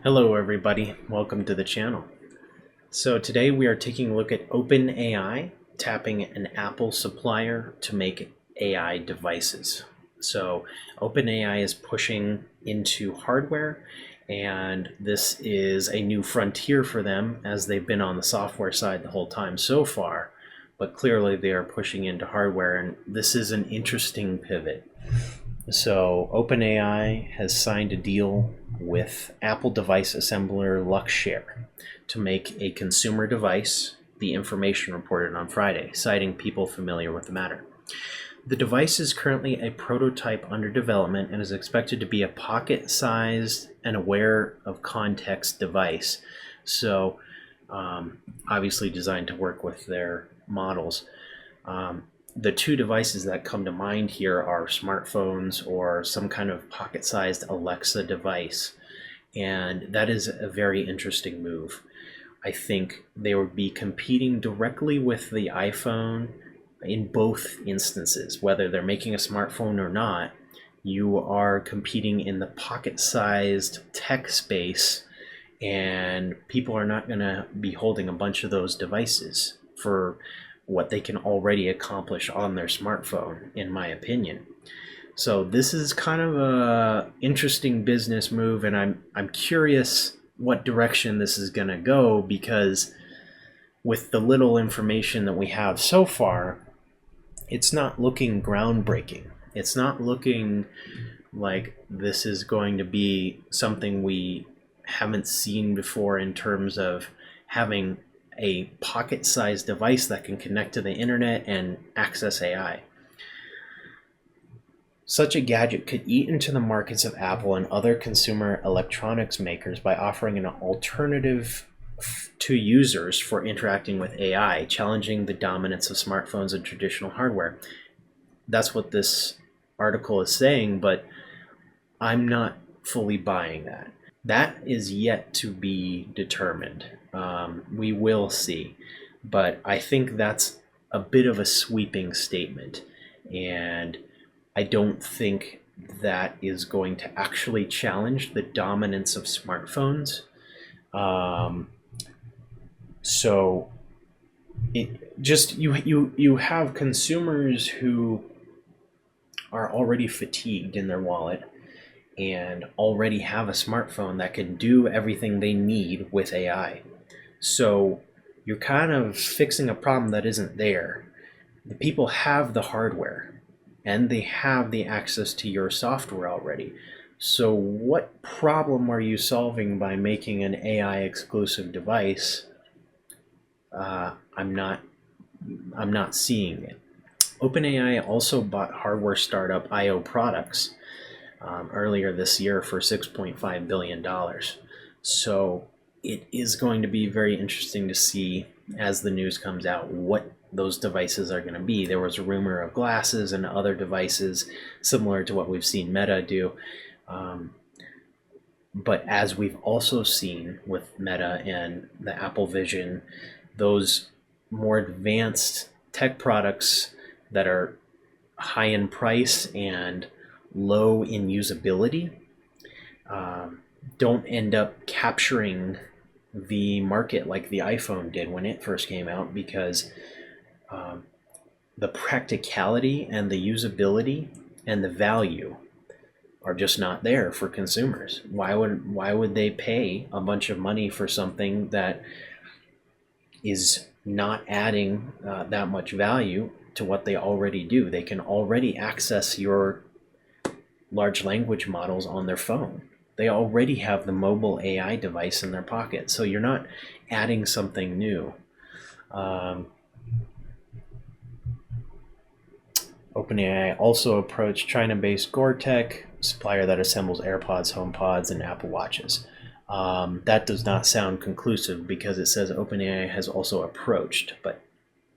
Hello everybody, welcome to the channel. So today we are taking a look at OpenAI tapping an Apple supplier to make AI devices. So OpenAI is pushing into hardware, and this is a new frontier for them as they've been on the software side the whole time so far, but clearly they are pushing into hardware, and this is an interesting pivot. So OpenAI has signed a deal with Apple device assembler Luxshare to make a consumer device, the information reported on Friday, citing people familiar with the matter. The device is currently a prototype under development and is expected to be a pocket-sized and aware of context device. So obviously designed to work with their models. The two devices that come to mind here are smartphones or some kind of pocket-sized Alexa device. And that is a very interesting move. I think they would be competing directly with the iPhone in both instances. Whether they're making a smartphone or not, you are competing in the pocket-sized tech space, and people are not going to be holding a bunch of those devices for what they can already accomplish on their smartphone, in my opinion. So this is kind of a interesting business move, and I'm curious what direction this is going to go, because with the little information that we have so far, it's not looking groundbreaking. It's not looking like this is going to be something we haven't seen before in terms of having a pocket-sized device that can connect to the internet and access AI. Such a gadget could eat into the markets of Apple and other consumer electronics makers by offering an alternative to users for interacting with AI, challenging the dominance of smartphones and traditional hardware. That's what this article is saying, but I'm not fully buying that. That is yet to be determined. We will see. But I think that's a bit of a sweeping statement. And I don't think that is going to actually challenge the dominance of smartphones. So it just you have consumers who are already fatigued in their wallet and already have a smartphone that can do everything they need with AI. So you're kind of fixing a problem that isn't there. The people have the hardware and they have the access to your software already. So what problem are you solving by making an AI exclusive device? I'm not seeing it. OpenAI also bought hardware startup IO Products earlier this year for $6.5 billion. So it is going to be very interesting to see, as the news comes out, what those devices are going to be. There was a rumor of glasses and other devices similar to what we've seen Meta do. But as we've also seen with Meta and the Apple Vision, those more advanced tech products that are high in price and low in usability don't end up capturing the market like the iPhone did when it first came out, because the practicality and the usability and the value are just not there for consumers. Why would they pay a bunch of money for something that is not adding that much value to what they already do? They can already access your large language models on their phone. They already have the mobile AI device in their pocket, so you're not adding something new. OpenAI also approached China-based Gore-Tech, supplier that assembles AirPods, HomePods, and Apple Watches. That does not sound conclusive, because it says OpenAI has also approached, but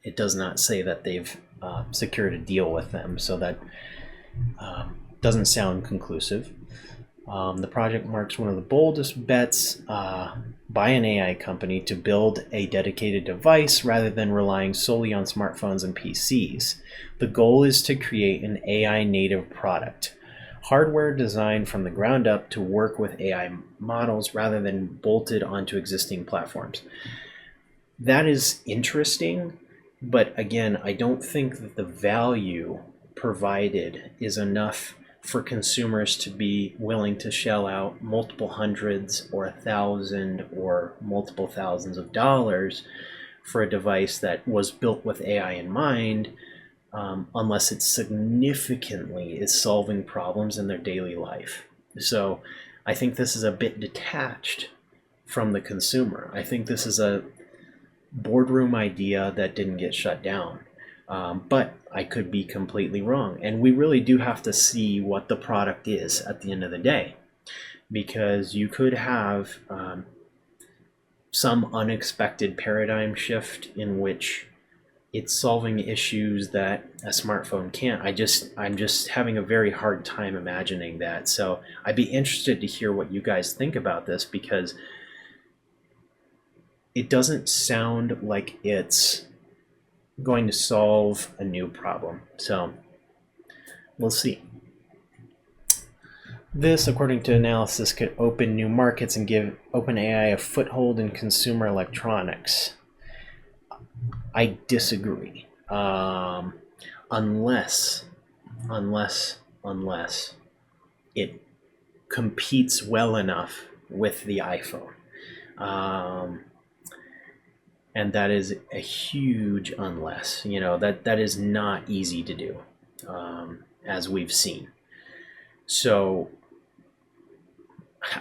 it does not say that they've secured a deal with them, so that doesn't sound conclusive. The project marks one of the boldest bets by an AI company to build a dedicated device rather than relying solely on smartphones and PCs. The goal is to create an AI native product, hardware designed from the ground up to work with AI models rather than bolted onto existing platforms. That is interesting, but again, I don't think that the value provided is enough for consumers to be willing to shell out multiple hundreds or 1,000 or multiple thousands of dollars for a device that was built with AI in mind, unless it significantly is solving problems in their daily life. So I think this is a bit detached from the consumer. I think this is a boardroom idea that didn't get shut down. But I could be completely wrong. And we really do have to see what the product is at the end of the day, because you could have some unexpected paradigm shift in which it's solving issues that a smartphone can't. I'm just having a very hard time imagining that. So I'd be interested to hear what you guys think about this, because it doesn't sound like it's going to solve a new problem. So we'll see. This, according to analysis, could open new markets and give OpenAI a foothold in consumer electronics. I disagree. Unless it competes well enough with the iPhone. And that is a huge unless. That is not easy to do, as we've seen. So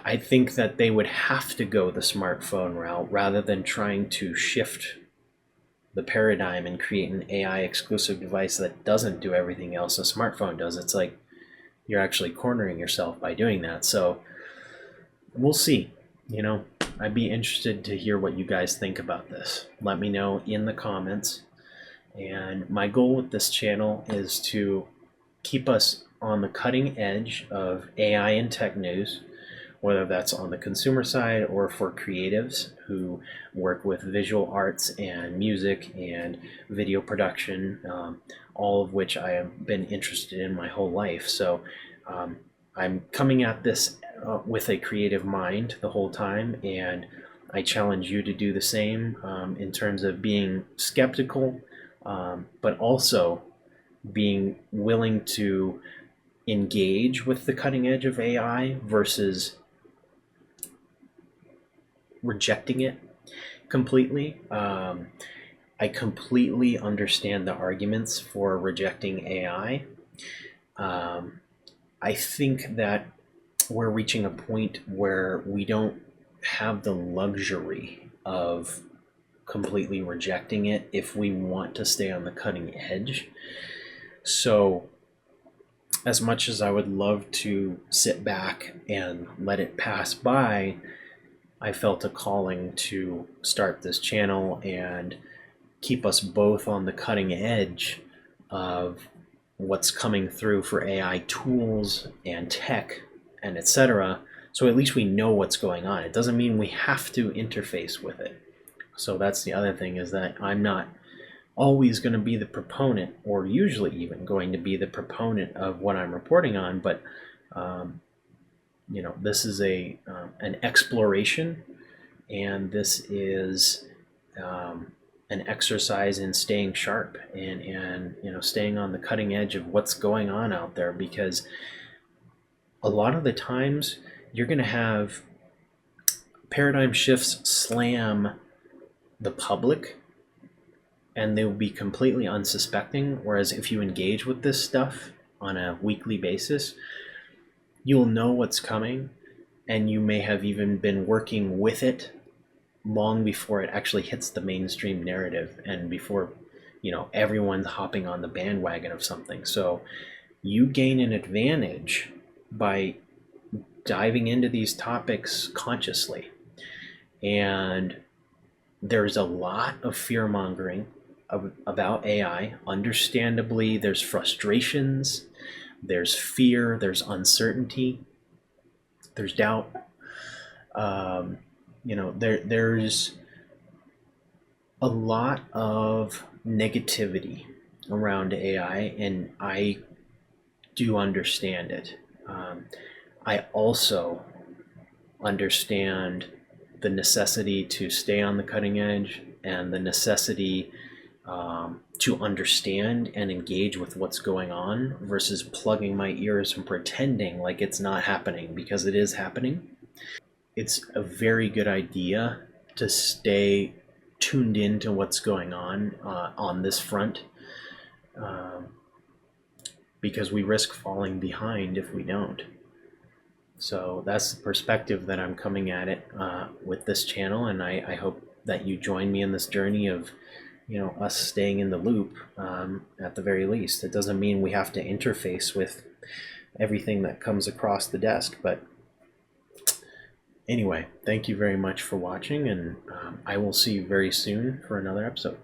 I think that they would have to go the smartphone route rather than trying to shift the paradigm and create an AI exclusive device that doesn't do everything else a smartphone does. It's like you're actually cornering yourself by doing that. So we'll see. I'd be interested to hear what you guys think about this. Let me know in the comments. And my goal with this channel is to keep us on the cutting edge of AI and tech news, whether that's on the consumer side or for creatives who work with visual arts and music and video production, all of which I have been interested in my whole life. So I'm coming at this with a creative mind the whole time, and I challenge you to do the same in terms of being skeptical, but also being willing to engage with the cutting edge of AI versus rejecting it completely. I completely understand the arguments for rejecting AI. I think that we're reaching a point where we don't have the luxury of completely rejecting it if we want to stay on the cutting edge. So as much as I would love to sit back and let it pass by, I felt a calling to start this channel and keep us both on the cutting edge of what's coming through for AI tools and tech and etc. So at least we know what's going on. It doesn't mean we have to interface with it. So that's the other thing, is that I'm not always going to be the proponent, or usually even going to be the proponent of what I'm reporting on, but this is an exploration, and this is an exercise in staying sharp and staying on the cutting edge of what's going on out there, because a lot of the times you're going to have paradigm shifts slam the public and they will be completely unsuspecting, whereas if you engage with this stuff on a weekly basis, you'll know what's coming, and you may have even been working with it long before it actually hits the mainstream narrative and before everyone's hopping on the bandwagon of something. So you gain an advantage by diving into these topics consciously. And there's a lot of fear mongering about AI. Understandably, there's frustrations, there's fear, there's uncertainty, there's doubt. There's a lot of negativity around AI, and I do understand it. I also understand the necessity to stay on the cutting edge and the necessity to understand and engage with what's going on versus plugging my ears and pretending like it's not happening, because it is happening. It's a very good idea to stay tuned into what's going on this front, because we risk falling behind if we don't. So that's the perspective that I'm coming at it with this channel, and I hope that you join me in this journey of, us staying in the loop at the very least. It doesn't mean we have to interface with everything that comes across the desk, but anyway, thank you very much for watching, and I will see you very soon for another episode.